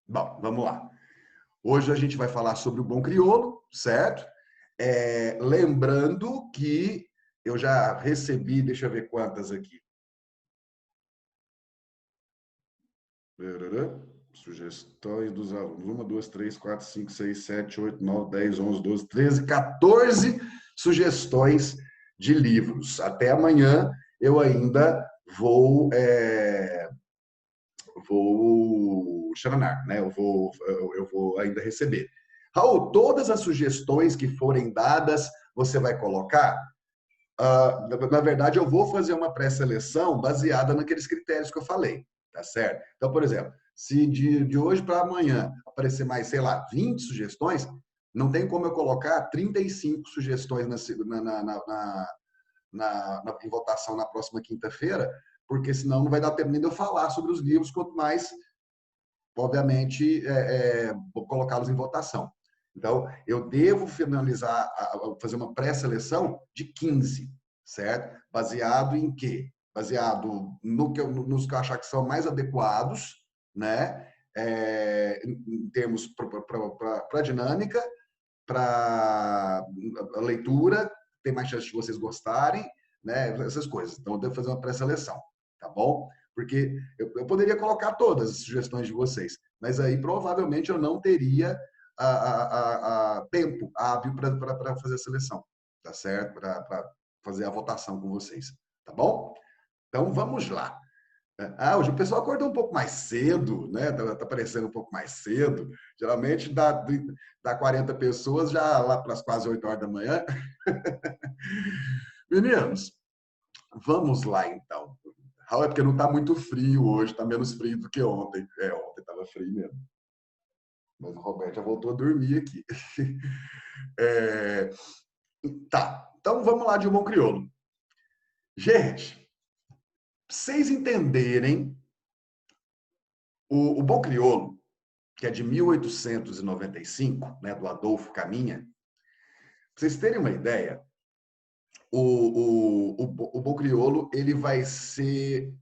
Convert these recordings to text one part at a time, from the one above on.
Bom, vamos lá. Hoje a gente vai falar sobre o bom crioulo, certo? Lembrando que eu já recebi, deixa eu ver quantas aqui. Sugestões dos alunos. 1, 2, 3, 4, 5, 6, 7, 8, 9, 10, 11, 12, 13, 14 sugestões de livros. Até amanhã eu ainda vou chamanar, né? Eu vou ainda receber. Raul, todas as sugestões que forem dadas, você vai colocar? Na verdade, eu vou fazer uma pré-seleção baseada naqueles critérios que eu falei, tá certo? Então, por exemplo, se de hoje para amanhã aparecer mais, sei lá, 20 sugestões, não tem como eu colocar 35 sugestões em votação na próxima quinta-feira, porque senão não vai dar tempo nem de eu falar sobre os livros, quanto mais, obviamente, colocá-los em votação. Então, eu devo finalizar, fazer uma pré-seleção de 15, certo? Baseado em quê? Baseado nos que eu achar que são mais adequados, né? Em termos para dinâmica, para a leitura, tem mais chance de vocês gostarem, né? Essas coisas. Então, eu devo fazer uma pré-seleção, tá bom? Porque eu poderia colocar todas as sugestões de vocês, mas aí provavelmente eu não teria tempo hábil para fazer a seleção, tá certo? Para fazer a votação com vocês, tá bom? Então, vamos lá. Hoje o pessoal acordou um pouco mais cedo, né? Tá aparecendo um pouco mais cedo. Geralmente dá 40 pessoas já lá para as quase 8 horas da manhã. Meninos, vamos lá então. Raul, é porque não está muito frio hoje, está menos frio do que ontem. Ontem estava frio mesmo. Mas o Roberto já voltou a dormir aqui. É, tá, então vamos lá de um bom crioulo. Gente, pra vocês entenderem, o bom crioulo, que é de 1895, né, do Adolfo Caminha, para vocês terem uma ideia, o Bom Crioulo ele vai ser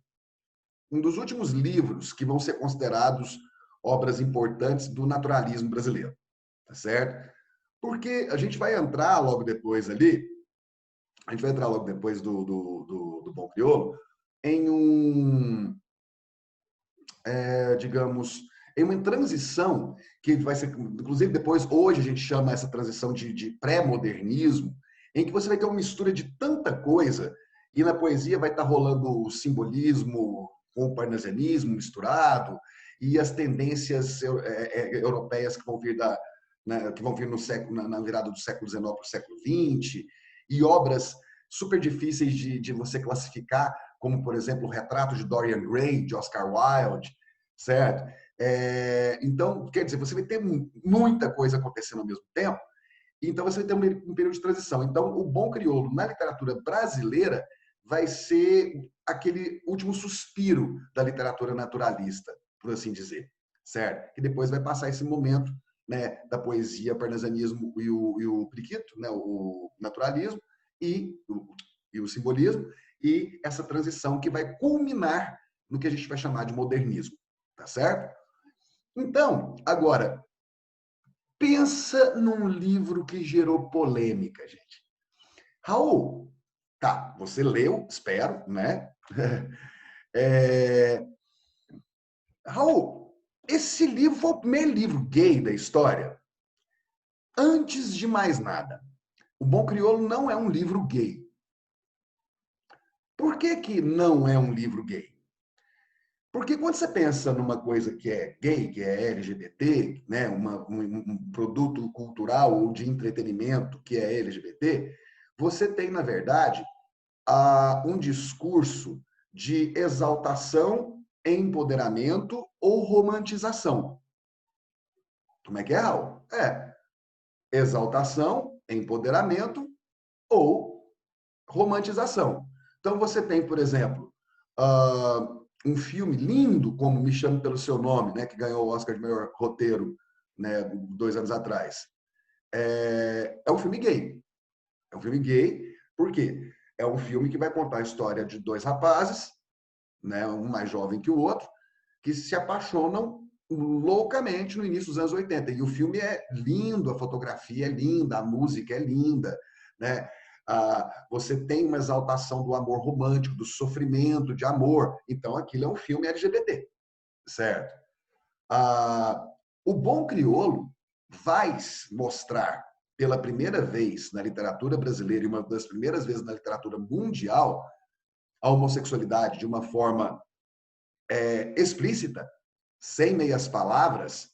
um dos últimos livros que vão ser considerados obras importantes do naturalismo brasileiro, tá certo? Porque a gente vai entrar logo depois ali, a gente vai entrar logo depois do Bom Crioulo, em digamos, em uma transição que vai ser, inclusive depois, hoje a gente chama essa transição de pré-modernismo, em que você vai ter uma mistura de tanta coisa, e na poesia vai estar rolando o simbolismo com o parnasianismo misturado, e as tendências europeias que vão vir né, que vão vir no século, na virada do século XIX para o século XX, e obras super difíceis de você classificar, como, por exemplo, o Retrato de Dorian Gray, de Oscar Wilde, certo? Então, quer dizer, você vai ter muita coisa acontecendo ao mesmo tempo, então você vai ter um período de transição. Então, o bom crioulo na literatura brasileira vai ser aquele último suspiro da literatura naturalista, por assim dizer, certo? Que depois vai passar esse momento, né, da poesia, parnasianismo e o periquito, né, o naturalismo e o simbolismo, e essa transição que vai culminar no que a gente vai chamar de modernismo, tá certo? Então, agora, pensa num livro que gerou polêmica, gente. Raul, tá, você leu, espero, né? É... Raul, esse livro foi o primeiro livro gay da história. Antes de mais nada, O Bom Crioulo não é um livro gay. Por que que não é um livro gay? Porque quando você pensa numa coisa que é gay, que é LGBT, né, um produto cultural ou de entretenimento que é LGBT, você tem, na verdade, um discurso de exaltação, empoderamento ou romantização. Como é que é, Raul? Exaltação, empoderamento ou romantização. Então, você tem, por exemplo, um filme lindo como Me Chame Pelo Seu Nome, né, que ganhou o Oscar de melhor roteiro, né, 2 anos atrás. É um filme gay. É um filme gay, por quê? É um filme que vai contar a história de dois rapazes, né, um mais jovem que o outro, que se apaixonam loucamente no início dos anos 80. E o filme é lindo, a fotografia é linda, a música é linda, né? Você tem uma exaltação do amor romântico, do sofrimento de amor. Então, aquilo é um filme LGBT, certo? O Bom Crioulo vai mostrar pela primeira vez na literatura brasileira e uma das primeiras vezes na literatura mundial a homossexualidade de uma forma explícita, sem meias palavras,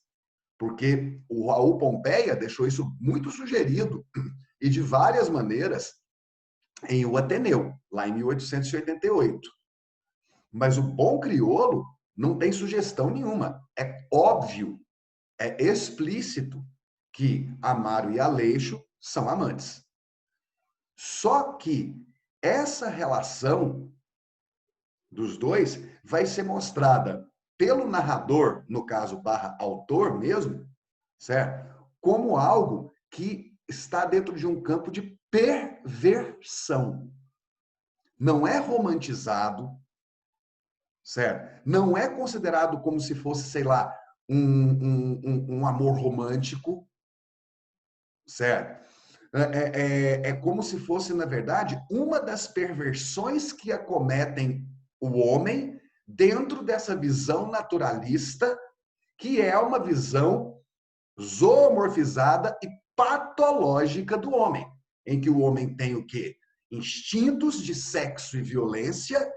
porque o Raul Pompeia deixou isso muito sugerido e de várias maneiras em O Ateneu, lá em 1888. Mas o Bom Crioulo não tem sugestão nenhuma. É óbvio, é explícito que Amaro e Aleixo são amantes. Só que essa relação dos dois vai ser mostrada pelo narrador, no caso, barra autor mesmo, certo? Como algo que está dentro de um campo de perversão. Não é romantizado, certo? Não é considerado como se fosse, sei lá, um amor romântico, certo? É como se fosse, na verdade, uma das perversões que acometem o homem dentro dessa visão naturalista, que é uma visão zoomorfizada e patológica do homem, em que o homem tem o quê? Instintos de sexo e violência,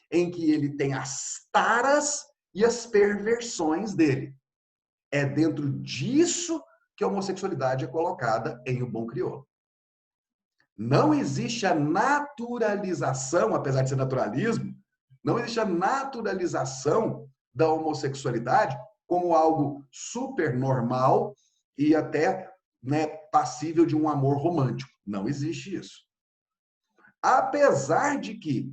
em que ele tem as taras e as perversões dele. É dentro disso que a homossexualidade é colocada em O Bom Crioulo. Não existe a naturalização, apesar de ser naturalismo, não existe a naturalização da homossexualidade como algo super normal e até, né, passível de um amor romântico. Não existe isso. Apesar de que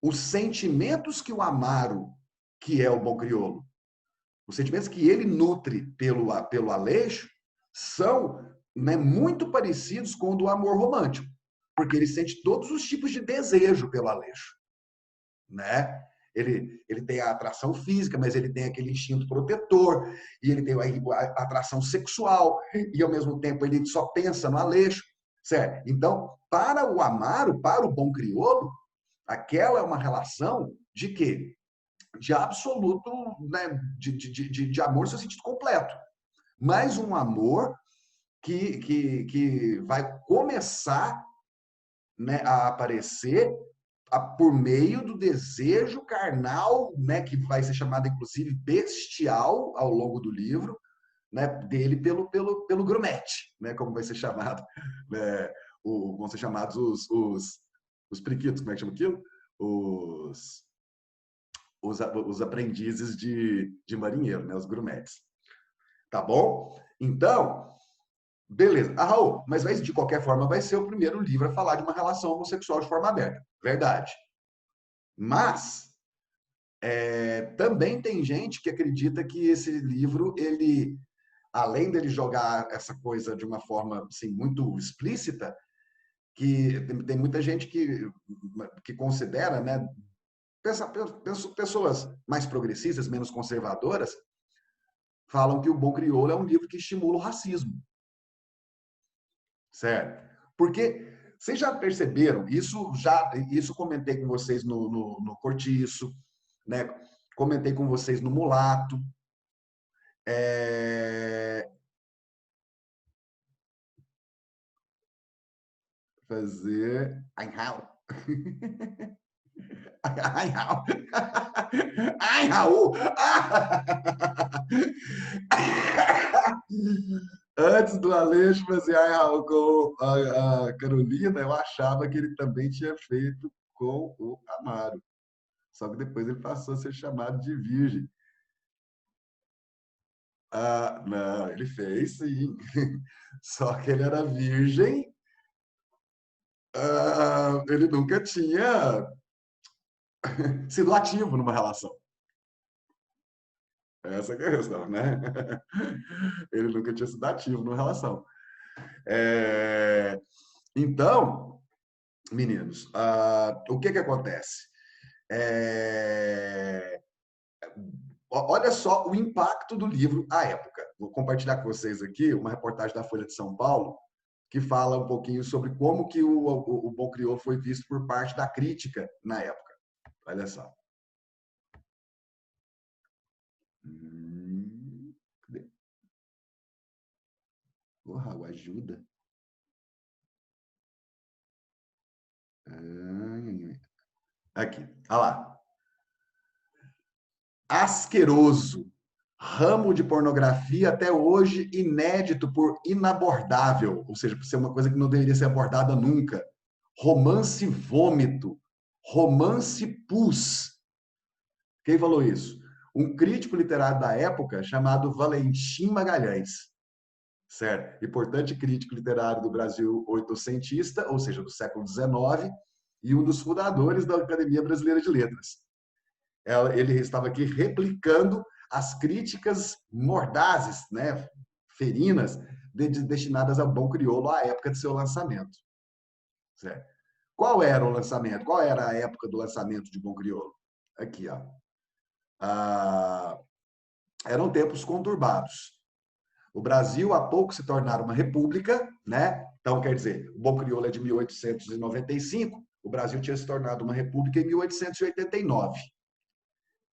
os sentimentos que o Amaro, que é o Bom Crioulo, os sentimentos que ele nutre pelo Aleixo são, né, muito parecidos com o do amor romântico, porque ele sente todos os tipos de desejo pelo Aleixo, né? Ele tem a atração física, mas ele tem aquele instinto protetor, e ele tem a atração sexual, e ao mesmo tempo ele só pensa no Aleixo, certo? Então, para o Amaro, para o Bom Crioulo, aquela é uma relação de quê? De absoluto, né, de amor no seu sentido completo. Mas um amor que vai começar, né, a aparecer por meio do desejo carnal, né, que vai ser chamado, inclusive, bestial ao longo do livro, né, dele pelo grumete, né, como vai ser chamado, né, vão ser chamados os periquitos, como é que chama aquilo? Os aprendizes de marinheiro, né, os grumetes. Tá bom? Então, beleza. Raul, mas de qualquer forma vai ser o primeiro livro a falar de uma relação homossexual de forma aberta. Verdade. Mas também tem gente que acredita que esse livro, ele, além dele jogar essa coisa de uma forma assim, muito explícita, que tem muita gente que considera, né, pessoas mais progressistas, menos conservadoras, falam que o Bom Crioulo é um livro que estimula o racismo. Certo? Porque vocês já perceberam, isso comentei com vocês no Cortiço, né? Comentei com vocês no Mulato. Fazer. Ai, Raul. Ai, Raul. Ai, Raul. Antes do Aleixo fazer Ai, Raul com a Carolina, eu achava que ele também tinha feito com o Amaro. Só que depois ele passou a ser chamado de virgem. Não, ele fez sim. Só que ele era virgem, ele nunca tinha sido ativo numa relação. Essa que é a questão, né? Ele nunca tinha sido ativo numa relação. Então, meninos, o que acontece? olha só o impacto do livro à época. Vou compartilhar com vocês aqui uma reportagem da Folha de São Paulo que fala um pouquinho sobre como que o Bom Crioulo foi visto por parte da crítica na época. Olha só. Cadê? Porra, ajuda. Aqui, olha lá. Asqueroso. Ramo de pornografia até hoje inédito por inabordável, ou seja, por ser uma coisa que não deveria ser abordada nunca. Romance vômito, romance pus. Quem falou isso? Um crítico literário da época chamado Valentim Magalhães, certo? Importante crítico literário do Brasil oitocentista, ou seja, do século XIX, e um dos fundadores da Academia Brasileira de Letras. Ele estava aqui replicando as críticas mordazes, né, ferinas, destinadas ao Bom Crioulo à época de seu lançamento. Certo? Qual era o lançamento? Qual era a época do lançamento de Bom Crioulo? Aqui, ó. Eram tempos conturbados. O Brasil, há pouco, se tornara uma república, né? Então, quer dizer, o Bom Crioulo é de 1895, o Brasil tinha se tornado uma república em 1889.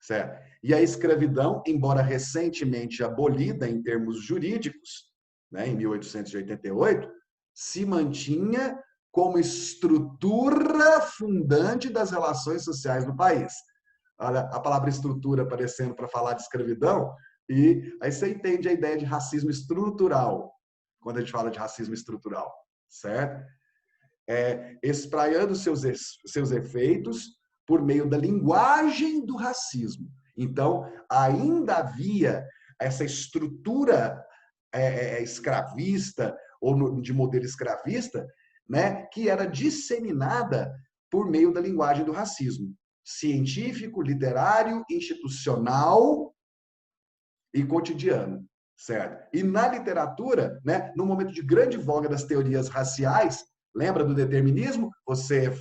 Certo? E a escravidão, embora recentemente abolida em termos jurídicos, né, em 1888, se mantinha como estrutura fundante das relações sociais do país. Olha a palavra estrutura aparecendo para falar de escravidão, e aí você entende a ideia de racismo estrutural, quando a gente fala de racismo estrutural, certo? Espraiando seus efeitos por meio da linguagem do racismo. Então, ainda havia essa estrutura escravista, ou de modelo escravista, né, que era disseminada por meio da linguagem do racismo. Científico, literário, institucional e cotidiano, certo? E na literatura, né, no momento de grande voga das teorias raciais, lembra do determinismo? Você é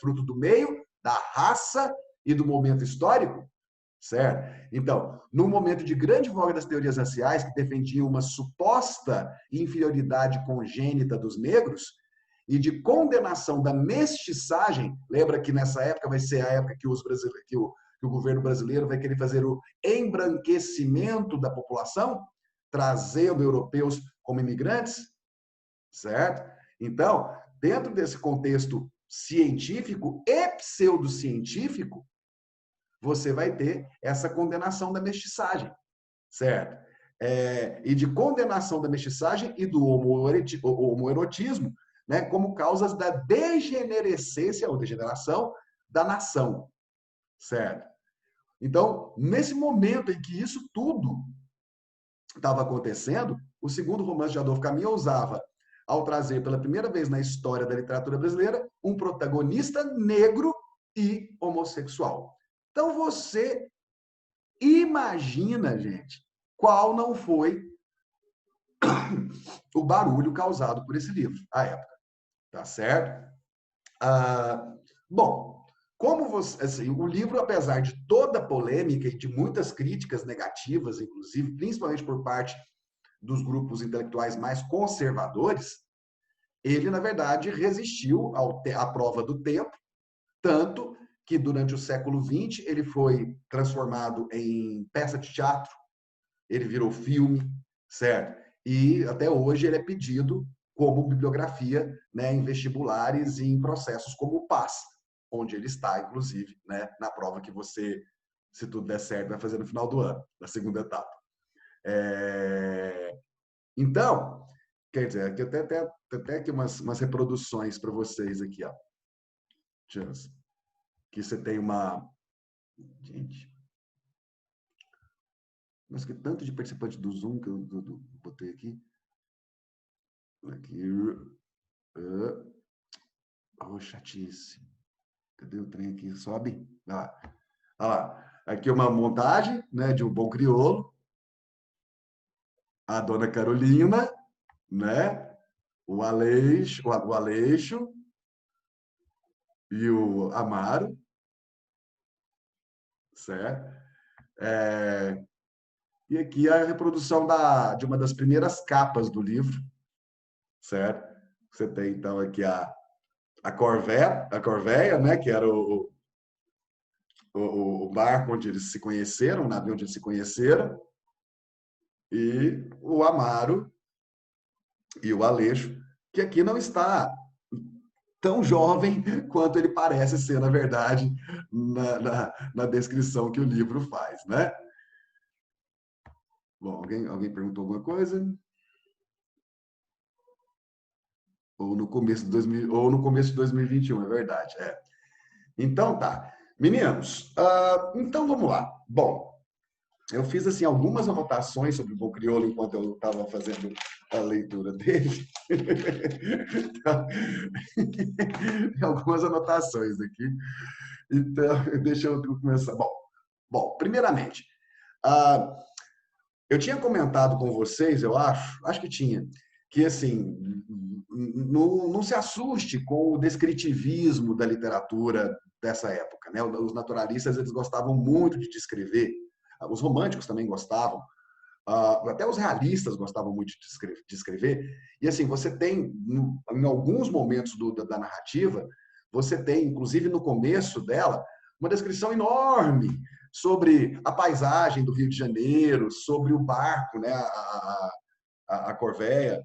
fruto do meio, da raça e do momento histórico, certo? Então, no momento de grande voga das teorias raciais, que defendiam uma suposta inferioridade congênita dos negros, e de condenação da mestiçagem, lembra que nessa época vai ser a época que o governo brasileiro vai querer fazer o embranquecimento da população, trazendo europeus como imigrantes, certo? Então, dentro desse contexto científico e pseudocientífico, você vai ter essa condenação da mestiçagem, certo? E de condenação da mestiçagem e do homoerotismo, né, como causas da degenerescência ou degeneração da nação, certo? Então, nesse momento em que isso tudo estava acontecendo, o segundo romance de Adolfo Camus ousava, ao trazer pela primeira vez na história da literatura brasileira, um protagonista negro e homossexual. Então, você imagina, gente, qual não foi o barulho causado por esse livro à época, tá certo? Bom, como você, assim, o livro, apesar de toda a polêmica e de muitas críticas negativas, inclusive, principalmente por parte dos grupos intelectuais mais conservadores, ele, na verdade, resistiu à prova do tempo, tanto que durante o século XX ele foi transformado em peça de teatro, ele virou filme, certo? E até hoje ele é pedido como bibliografia, né, em vestibulares e em processos como o PAS, onde ele está, inclusive, né, na prova que você, se tudo der certo, vai fazer no final do ano, na segunda etapa. Então, quer dizer, aqui até aqui umas reproduções para vocês aqui, ó. Que você tem uma... Gente, mas que tanto de participante do Zoom que eu botei aqui. Aqui. Oh, chatice. Cadê o trem aqui? Sobe. Ah, lá. Aqui uma montagem, né, de um Bom Crioulo. A dona Carolina, né? O Aleixo e o Amaro, certo? É, e aqui a reprodução de uma das primeiras capas do livro, certo? Você tem, então, aqui a Corvéia, né, que era o barco onde eles se conheceram, o navio onde eles se conheceram, e o Amaro e o Aleixo, que aqui não está tão jovem quanto ele parece ser, na verdade, na descrição que o livro faz, né? Bom, alguém perguntou alguma coisa? Ou no começo de 2000, ou no começo de 2021, é verdade. É. Então tá. Meninos, então vamos lá. Bom, eu fiz assim algumas anotações sobre o Bom Crioulo enquanto eu estava fazendo a leitura dele. Então, algumas anotações aqui. Então, deixa eu começar. Bom, primeiramente, ah, eu tinha comentado com vocês, eu acho que tinha, que assim, não se assuste com o descritivismo da literatura dessa época, né? Os naturalistas, eles gostavam muito de descrever, os românticos também gostavam, até os realistas gostavam muito de escrever. E assim, você tem, em alguns momentos da narrativa, você tem, inclusive no começo dela, uma descrição enorme sobre a paisagem do Rio de Janeiro, sobre o barco, né, a Corvéia.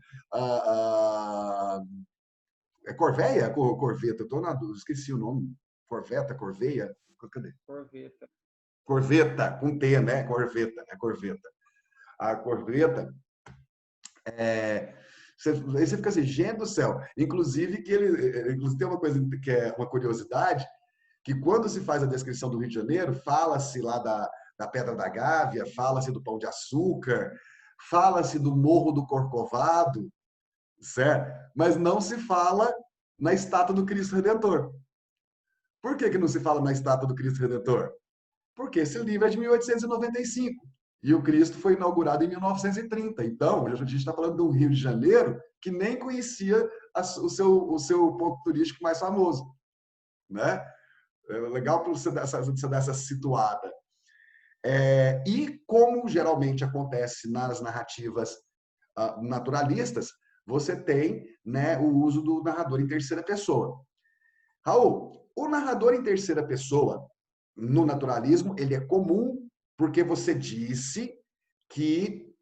É Corvéia? Corveta? Eu tô na dúvida, esqueci o nome. Corveta, Corveia? Cadê? Corveta. Corveta, com T, né? Corveta, é Corveta. A Corveta, aí você fica assim, gente do céu. Inclusive, inclusive tem uma coisa que é uma curiosidade, que quando se faz a descrição do Rio de Janeiro, fala-se lá da Pedra da Gávea, fala-se do Pão de Açúcar, fala-se do Morro do Corcovado, certo? Mas não se fala na estátua do Cristo Redentor. Por que não se fala na estátua do Cristo Redentor? Porque esse livro é de 1895 e o Cristo foi inaugurado em 1930. Então, a gente está falando de um Rio de Janeiro que nem conhecia o seu ponto turístico mais famoso, né? É legal para você dar essa situada. E como geralmente acontece nas narrativas naturalistas, você tem, né, o uso do narrador em terceira pessoa. Raul, o narrador em terceira pessoa no naturalismo ele é comum porque você disse que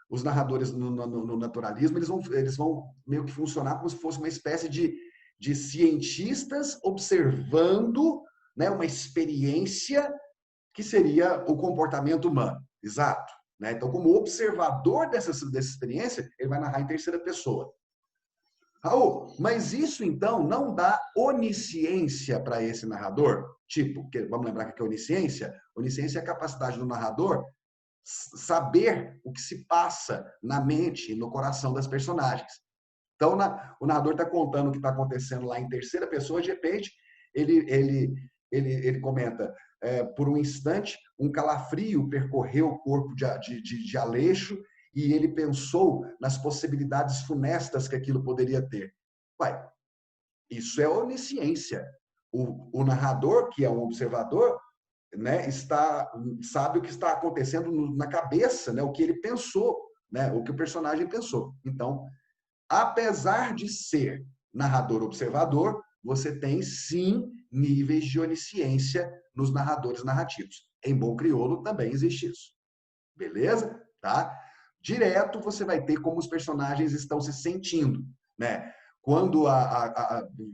os narradores no naturalismo eles vão meio que funcionar como se fosse uma espécie de cientistas observando, né, uma experiência que seria o comportamento humano. Exato. Né? Então, como observador dessa experiência, ele vai narrar em terceira pessoa. Raul, mas isso então não dá onisciência para esse narrador? Tipo, vamos lembrar que é onisciência? Onisciência é a capacidade do narrador saber o que se passa na mente e no coração das personagens. Então, o narrador está contando o que está acontecendo lá em terceira pessoa, de repente, ele comenta, por um instante, um calafrio percorreu o corpo de Aleixo e ele pensou nas possibilidades funestas que aquilo poderia ter. Ué, isso é onisciência. O narrador, que é um observador, né, sabe o que está acontecendo na cabeça, né, o que ele pensou, né, o que o personagem pensou. Então, apesar de ser narrador-observador, você tem sim níveis de onisciência nos narradores narrativos. Em Bom Crioulo também existe isso. Beleza? Tá? Direto você vai ter como os personagens estão se sentindo, né? Quando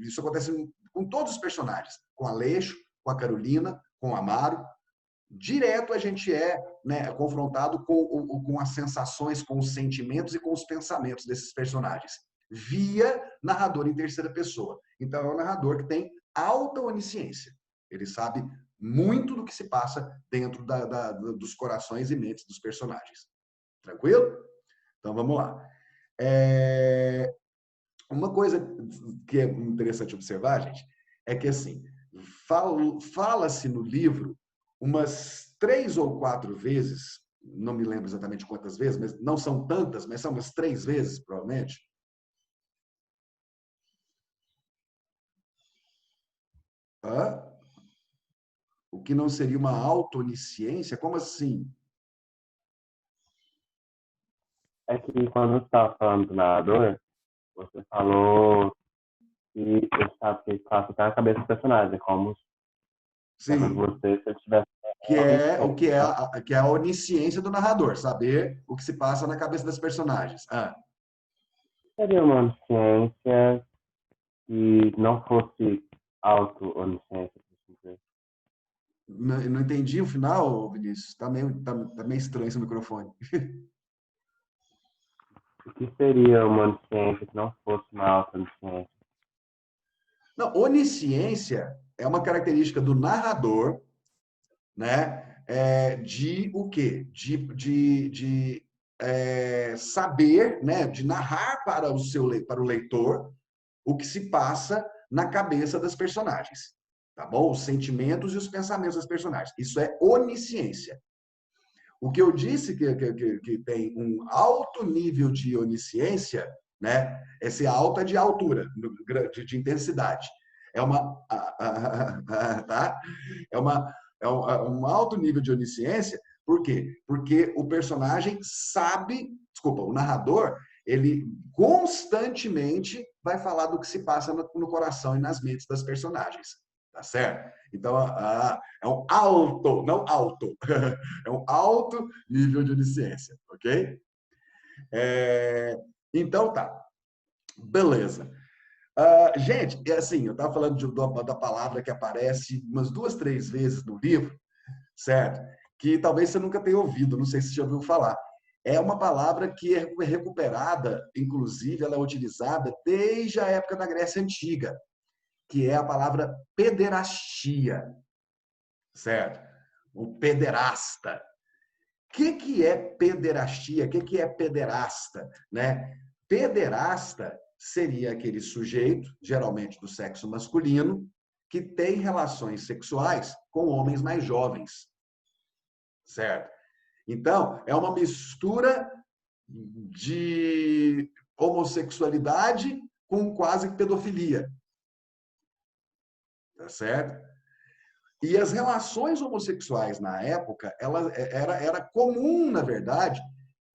isso acontece com todos os personagens, com Aleixo, com a Carolina, com o Amaro, direto a gente é, né, confrontado com as sensações, com os sentimentos e com os pensamentos desses personagens, via narrador em terceira pessoa. Então, é um narrador que tem alta onisciência. Ele sabe muito do que se passa dentro dos corações e mentes dos personagens. Tranquilo? Então, vamos lá. Uma coisa que é interessante observar, gente, é que, assim, fala-se no livro umas 3 ou 4 vezes, não me lembro exatamente quantas vezes, mas não são tantas, mas são umas 3 vezes, provavelmente. Hã? O que não seria uma auto-onisciência? Como assim? É que quando você estava falando do narrador, você falou que ele sabe que classificar a cabeça do personagem, como sendo Sim, você se ele tivesse que uma é o onisciência. que é que é a onisciência do narrador, saber o que se passa na cabeça das personagens. Ah, Seria uma onisciência que não fosse auto-onisciência, por assim dizer. não entendi o final, Vinícius. Tá meio estranho esse microfone. O que seria uma onisciência que não fosse uma auto-onisciência? Não, onisciência é uma característica do narrador, né? De o quê? De saber, né? De narrar para para o leitor o que se passa na cabeça das personagens, tá bom? Os sentimentos e os pensamentos das personagens. Isso é onisciência. O que eu disse que tem um alto nível de onisciência, né? Esse alto é de altura, de intensidade. É uma, tá? É uma um alto nível de onisciência. Por quê? Porque o personagem sabe, desculpa, o narrador, ele constantemente vai falar do que se passa no coração e nas mentes das personagens, tá certo? Então, é um alto, não alto, é um alto nível de onisciência, ok? Então, tá, beleza. Gente, é assim, eu estava falando da palavra que aparece umas 2, 3 vezes no livro, certo? Que talvez você nunca tenha ouvido, não sei se você já ouviu falar. É uma palavra que é recuperada, inclusive ela é utilizada desde a época da Grécia Antiga, que é a palavra pederastia, certo? O pederasta. Que é pederastia? O que é pederasta? Né? Pederasta seria aquele sujeito, geralmente do sexo masculino, que tem relações sexuais com homens mais jovens, certo? Então, é uma mistura de homossexualidade com quase pedofilia, tá certo? E as relações homossexuais na época, era comum, na verdade,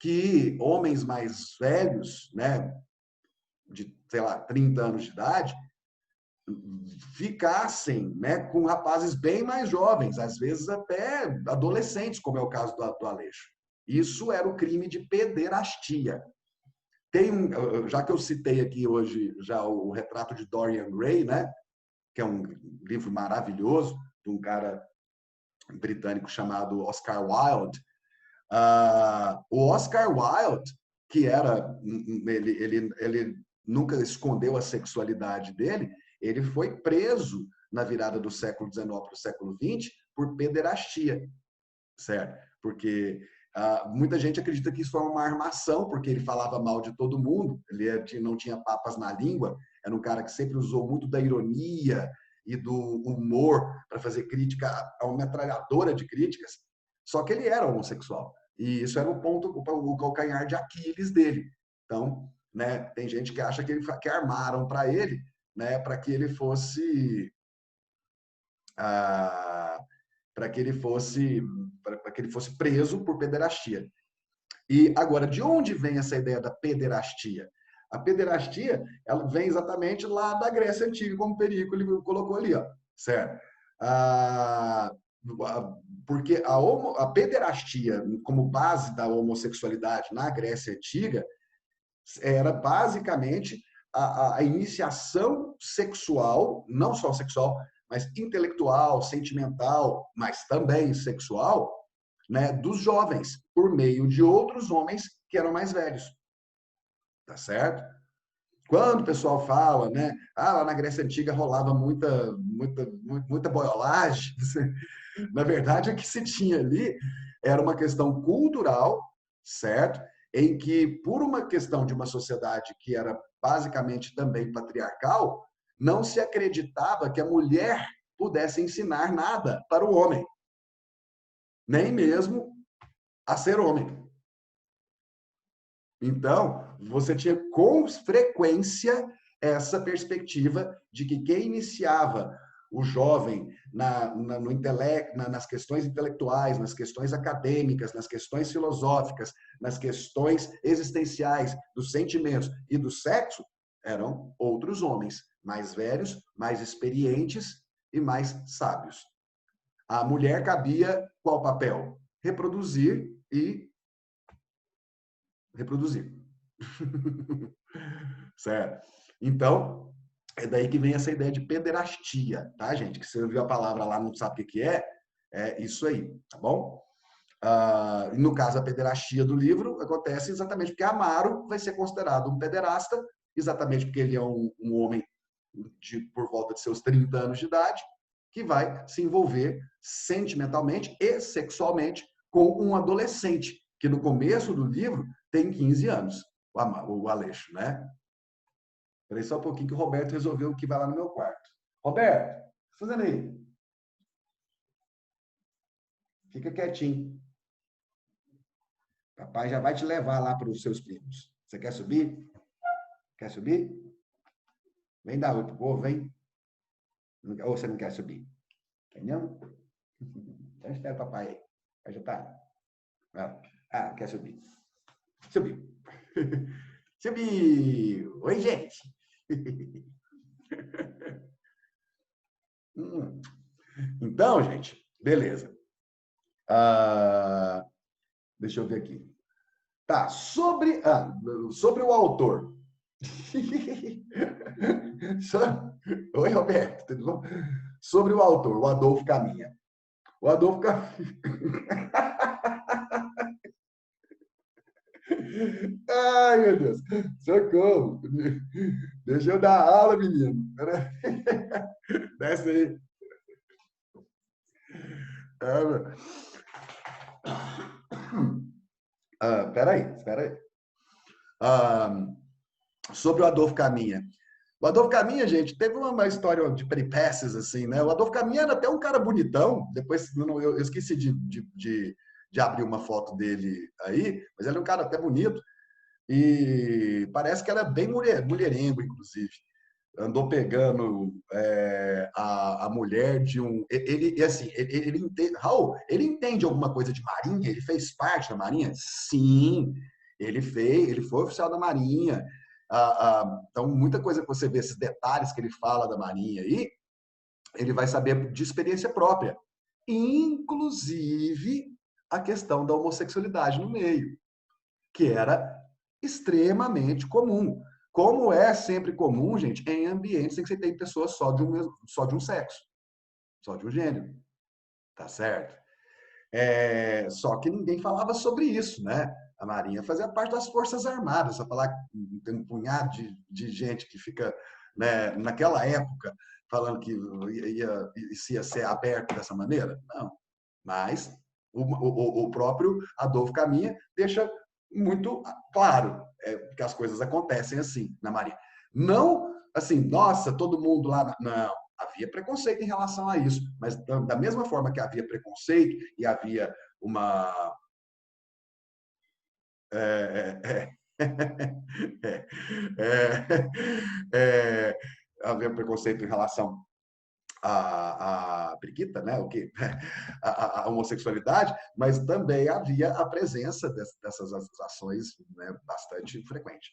que homens mais velhos, né, de, sei lá, 30 anos de idade, ficassem, né, com rapazes bem mais jovens, às vezes até adolescentes, como é o caso do Aleixo. Isso era o crime de pederastia. Já que eu citei aqui hoje já o retrato de Dorian Gray, né, que é um livro maravilhoso de um cara britânico chamado Oscar Wilde. O Oscar Wilde, que era ele nunca escondeu a sexualidade dele, ele foi preso na virada do século XIX para o século XX por pederastia, certo? Porque muita gente acredita que isso foi uma armação, porque ele falava mal de todo mundo, não tinha papas na língua, era um cara que sempre usou muito da ironia e do humor para fazer crítica a uma metralhadora de críticas, só que ele era homossexual. E isso era o calcanhar de Aquiles dele. Então, né, tem gente que acha que armaram para ele, né, para que ele fosse ah, para que ele fosse preso por pederastia. E agora, de onde vem essa ideia da pederastia? A pederastia, ela vem exatamente lá da Grécia Antiga, como o Perico ele colocou ali, ó, certo? Ah, porque a pederastia, como base da homossexualidade na Grécia Antiga, era basicamente a iniciação sexual, não só sexual, mas intelectual, sentimental, mas também sexual, né, dos jovens, por meio de outros homens que eram mais velhos. Tá certo? Quando o pessoal fala, né, lá na Grécia Antiga rolava muita boiolagem, na verdade, o que se tinha ali era uma questão cultural, certo? Em que, por uma questão de uma sociedade que era basicamente também patriarcal, não se acreditava que a mulher pudesse ensinar nada para o homem, nem mesmo a ser homem. Então, você tinha com frequência essa perspectiva de que quem iniciava o jovem no intelecto, nas questões intelectuais, nas questões acadêmicas, nas questões filosóficas, nas questões existenciais, dos sentimentos e do sexo, eram outros homens, mais velhos, mais experientes e mais sábios. A mulher cabia qual papel? Reproduzir e reproduzir. Certo? Então, é daí que vem essa ideia de pederastia, tá, gente? Que você ouviu a palavra lá, não sabe o que é isso aí, tá bom? No caso, a pederastia do livro acontece exatamente porque Amaro vai ser considerado um pederasta, exatamente porque ele é um homem por volta de seus 30 anos de idade, que vai se envolver sentimentalmente e sexualmente com um adolescente, que no começo do livro tem 15 anos, o Aleixo, né? Peraí só um pouquinho que o Roberto resolveu que vai lá no meu quarto. Roberto, o que você tá fazendo aí? Fica quietinho. Papai já vai te levar lá para os seus primos. Você quer subir? Quer subir? Vem dar oi pro povo, vem. Ou você não quer subir? Quer não? Então espera o papai aí. Vai já tá. Quer subir. Subiu. Subiu. Oi, gente. Então, gente, beleza. Deixa eu ver aqui. Tá, sobre o autor. Oi, Roberto, tudo bom? Sobre o autor, o Adolfo Caminha. O Adolfo Caminha. Ai, meu Deus. Socorro. Deixa eu dar aula, menino. Desce aí. Espera aí. Sobre o Adolfo Caminha. O Adolfo Caminha, gente, teve uma história de peripécias, assim, né? O Adolfo Caminha era até um cara bonitão. Depois, eu esqueci de abrir uma foto dele aí, mas ele é um cara até bonito. E parece que era bem mulherengo, inclusive. Andou pegando a mulher de um... ele entende... Raul, ele entende alguma coisa de marinha? Ele fez parte da marinha? Sim, ele foi oficial da marinha. Então, muita coisa que você vê, esses detalhes que ele fala da marinha aí, ele vai saber de experiência própria. Inclusive, a questão da homossexualidade no meio, que era extremamente comum. Como é sempre comum, gente, em ambientes em que você tem pessoas só de um sexo, só de um gênero. Tá certo? Só que ninguém falava sobre isso, né? A Marinha fazia parte das Forças Armadas. Só falar que tem um punhado de gente que fica, né, naquela época, falando que ia ser aberto dessa maneira. Não. Mas o próprio Adolfo Caminha deixa muito claro que as coisas acontecem assim na Marinha. Não assim, nossa, todo mundo lá. Não. Havia preconceito em relação a isso, mas da mesma forma que havia preconceito e havia uma... havia preconceito em relação à periquita, né? O que? A homossexualidade, mas também havia a presença dessas ações, né, bastante frequente.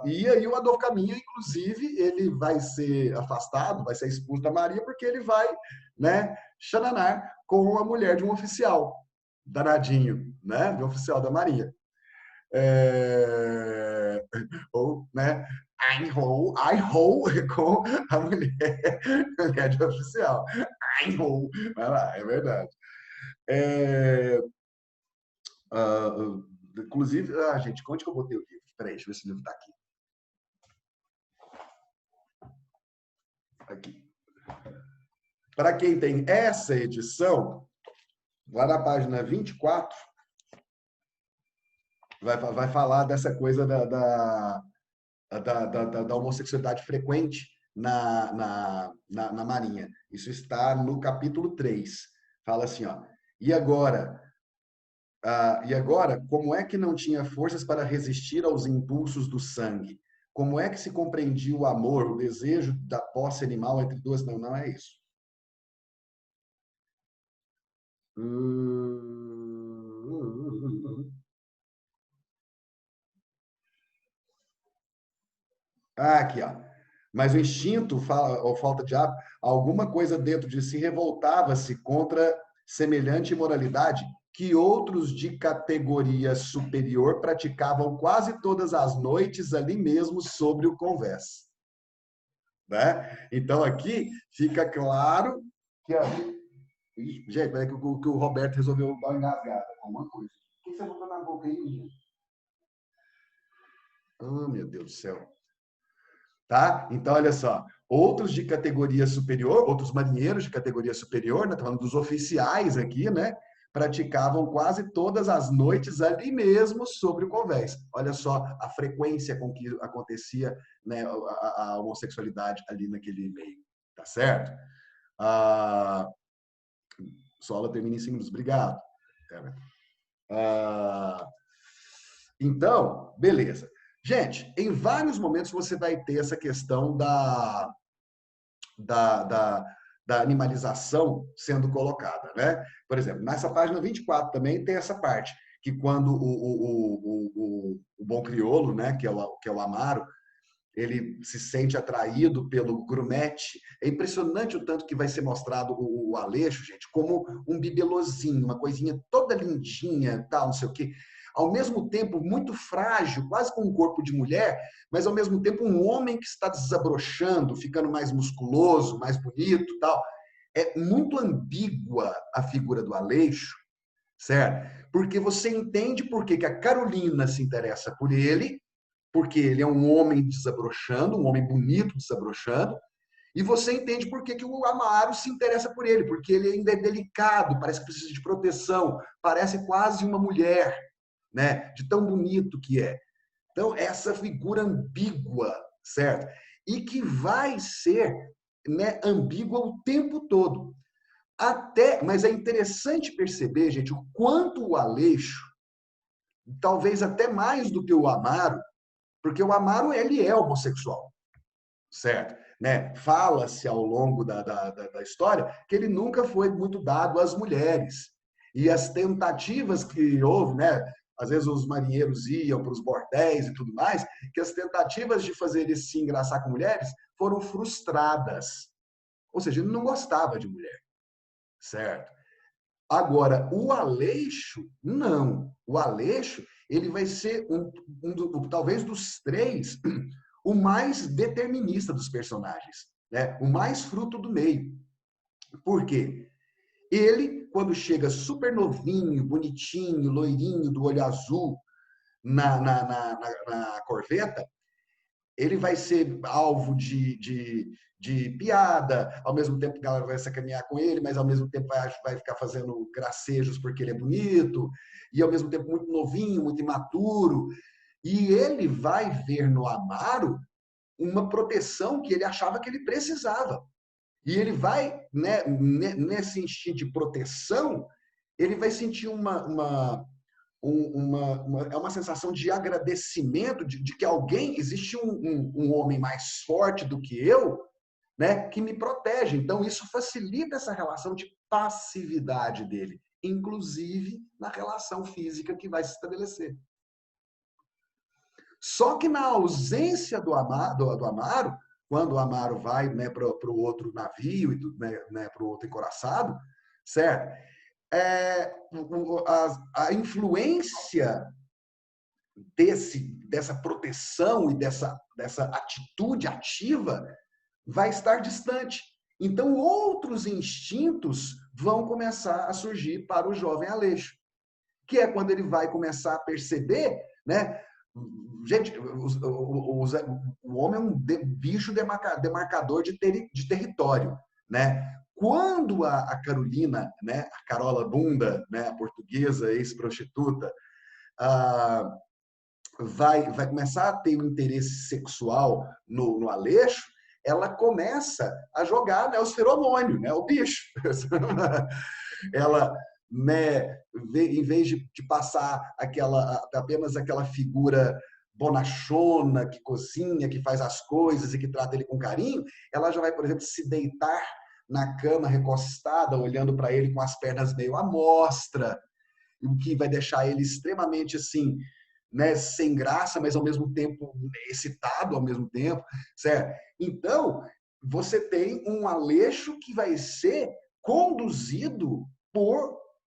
E aí o Adolfo Caminha, inclusive, ele vai ser afastado, vai ser expulso da Marinha, porque ele vai, né, xananar com a mulher de um oficial, danadinho, né, de um oficial da Marinha. Ou, né, Einhou com a mulher de oficial. Einhou, vai lá, é verdade. Inclusive, gente, onde que eu botei o livro? Peraí, deixa eu ver se o livro está aqui. Aqui. Para quem tem essa edição, lá na página 24, vai falar dessa coisa da homossexualidade frequente na Marinha. Isso está no capítulo 3. Fala assim, ó, e agora, como é que não tinha forças para resistir aos impulsos do sangue? como é que se compreendia o amor, o desejo da posse animal entre duas? Não, não é isso. Aqui, ó. Mas o instinto, ou falta de hábito, alguma coisa dentro de si revoltava-se contra semelhante imoralidade que outros de categoria superior praticavam quase todas as noites ali mesmo sobre o convés. Né? Então, aqui fica claro que... Gente, parece que o Roberto resolveu dar uma engasgada com alguma coisa. O que você botou na boca aí, menino? Oh, meu Deus do céu. Tá? Então, olha só. Outros de categoria superior, outros marinheiros de categoria superior, né? Tô falando dos oficiais aqui, né? Praticavam quase todas as noites ali mesmo sobre o convés. Olha só a frequência com que acontecia, né, a homossexualidade ali naquele meio. Tá certo? Ah, Sola termina em símbolos. Obrigado. Então, beleza. Gente, em vários momentos você vai ter essa questão da, da, da animalização sendo colocada, né? Por exemplo, nessa página 24 também tem essa parte, que quando o bom crioulo, né, que é o Amaro, ele se sente atraído pelo grumete. É impressionante o tanto que vai ser mostrado o Aleixo, gente, como um bibelozinho, uma coisinha toda lindinha, tal, não sei o quê. Ao mesmo tempo, muito frágil, quase com um corpo de mulher, mas ao mesmo tempo um homem que está desabrochando, ficando mais musculoso, mais bonito, tal. É muito ambígua a figura do Aleixo, certo? Porque você entende por que a Carolina se interessa por ele, porque ele é um homem desabrochando, um homem bonito desabrochando, e você entende por que o Amaro se interessa por ele, porque ele ainda é delicado, parece que precisa de proteção, parece quase uma mulher, né? De tão bonito que é. Então, essa figura ambígua, certo? E que vai ser, né, ambígua o tempo todo. Mas é interessante perceber, gente, o quanto o Aleixo, talvez até mais do que o Amaro, porque o Amaro, ele é homossexual, certo? Né? Fala-se ao longo da história que ele nunca foi muito dado às mulheres. E as tentativas que houve, né? Às vezes os marinheiros iam para os bordéis e tudo mais, que as tentativas de fazer ele se engraçar com mulheres foram frustradas. Ou seja, ele não gostava de mulher, certo? Agora, o Aleixo, não. O Aleixo, ele vai ser talvez dos três, o mais determinista dos personagens, né? O mais fruto do meio. Por quê? Ele, quando chega super novinho, bonitinho, loirinho, do olho azul, na corveta, ele vai ser alvo de piada, ao mesmo tempo que a galera vai sacanear com ele, mas ao mesmo tempo vai ficar fazendo gracejos porque ele é bonito, e ao mesmo tempo muito novinho, muito imaturo. E ele vai ver no Amaro uma proteção que ele achava que ele precisava. E ele vai, né, nesse instinto de proteção, ele vai sentir é uma sensação de agradecimento, de que existe um homem mais forte do que eu, né, que me protege. Então, isso facilita essa relação de passividade dele, inclusive na relação física que vai se estabelecer. Só que na ausência do Amaro, quando o Amaro vai, né, para o outro navio, né, para o outro encoraçado, certo? A influência dessa proteção e dessa atitude ativa vai estar distante. Então, outros instintos vão começar a surgir para o jovem Aleixo, que é quando ele vai começar a perceber, né? Gente, o homem é um bicho demarcador de território, né? Quando a Carolina, né, a Carola Bunda, né, a portuguesa ex-prostituta, vai começar a ter um interesse sexual no Aleixo, ela começa a jogar, né, os feromônios, né, o bicho. Ela, né, em vez de passar apenas aquela figura bonachona, que cozinha, que faz as coisas e que trata ele com carinho, ela já vai, por exemplo, se deitar na cama recostada, olhando para ele com as pernas meio à mostra, o que vai deixar ele extremamente assim, né, sem graça, mas ao mesmo tempo excitado ao mesmo tempo, certo? Então, você tem um Aleixo que vai ser conduzido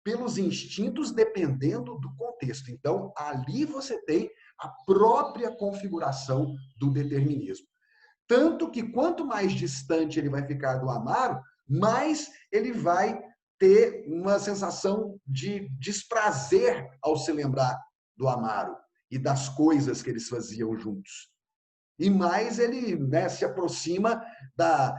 pelos instintos dependendo do contexto. Então, ali você tem a própria configuração do determinismo. Tanto que quanto mais distante ele vai ficar do Amaro, mais ele vai ter uma sensação de desprazer ao se lembrar do Amaro e das coisas que eles faziam juntos. E mais ele, né, se aproxima da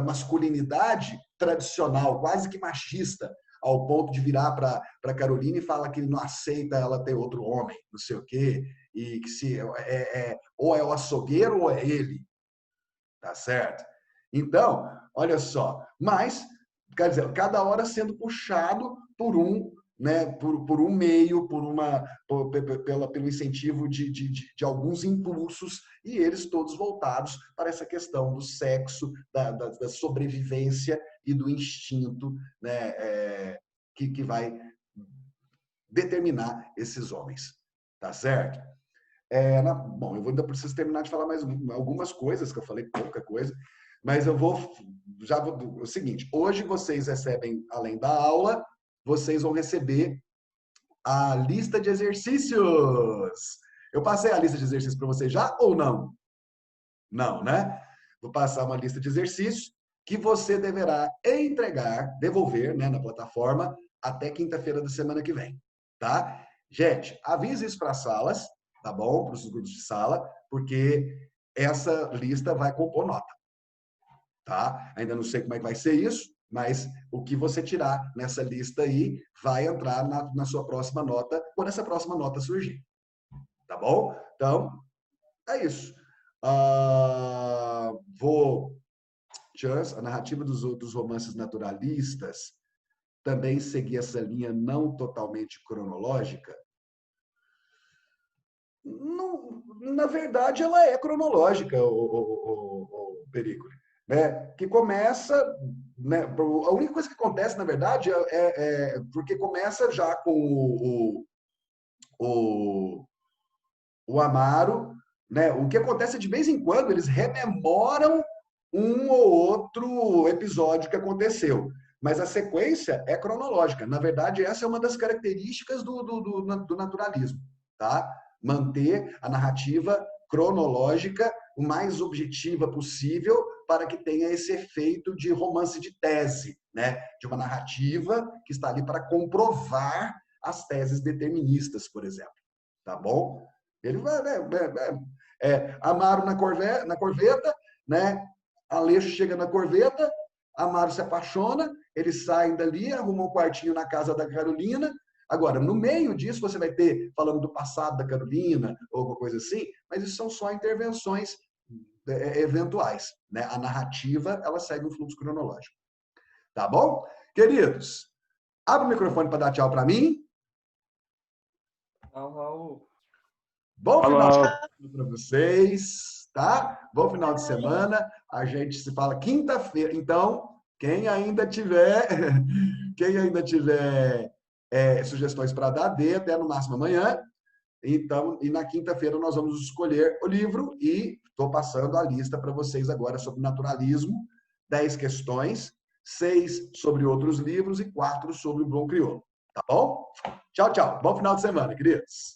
masculinidade tradicional, quase que machista, ao ponto de virar para Carolina e falar que ele não aceita ela ter outro homem, não sei o quê, e que se ou é o açougueiro ou é ele, tá certo? Então, olha só, mas, quer dizer, cada hora sendo puxado por um, né, por um meio, pelo incentivo de alguns impulsos, e eles todos voltados para essa questão do sexo, da sobrevivência e do instinto, né, que vai determinar esses homens. Tá certo? Bom, eu ainda preciso terminar de falar mais algumas coisas, que eu falei pouca coisa, mas eu vou. É o seguinte: hoje vocês recebem, além da aula, vocês vão receber a lista de exercícios. Eu passei a lista de exercícios para vocês já ou não? Não, né? Vou passar uma lista de exercícios que você deverá entregar, devolver, né, na plataforma até quinta-feira da semana que vem, tá? Gente, avise isso para as salas, tá bom? Para os grupos de sala, porque essa lista vai compor nota, tá? Ainda não sei como é que vai ser isso, mas o que você tirar nessa lista aí vai entrar na sua próxima nota, quando essa próxima nota surgir, tá bom? Então, é isso. A narrativa dos romances naturalistas também seguir essa linha não totalmente cronológica. Não, na verdade, ela é cronológica, o Perícolo, né? Que começa, né? A única coisa que acontece, na verdade, porque começa já com o Amaro, né? O que acontece de vez em quando, eles rememoram um ou outro episódio que aconteceu. Mas a sequência é cronológica. Na verdade, essa é uma das características do naturalismo, tá? Manter a narrativa cronológica o mais objetiva possível para que tenha esse efeito de romance de tese, né? De uma narrativa que está ali para comprovar as teses deterministas, por exemplo. Tá bom? Ele vai, Amaro na corveta, né? Aleixo chega na corveta, Amaro se apaixona, eles saem dali, arrumam um quartinho na casa da Carolina. Agora, no meio disso, você vai ter, falando do passado da Carolina, ou alguma coisa assim, mas isso são só intervenções eventuais, né? A narrativa, ela segue um fluxo cronológico. Tá bom? Queridos, abre o microfone para dar tchau para mim. Tchau, Raul. Bom final de semana para vocês, tá? Bom final de semana. A gente se fala quinta-feira. Então, quem ainda tiver sugestões para dar, dê até no máximo amanhã. Então, e na quinta-feira nós vamos escolher o livro e estou passando a lista para vocês agora sobre naturalismo, 10 questões, 6 sobre outros livros e 4 sobre o bom crioulo. Tá bom? Tchau, tchau. Bom final de semana, queridos.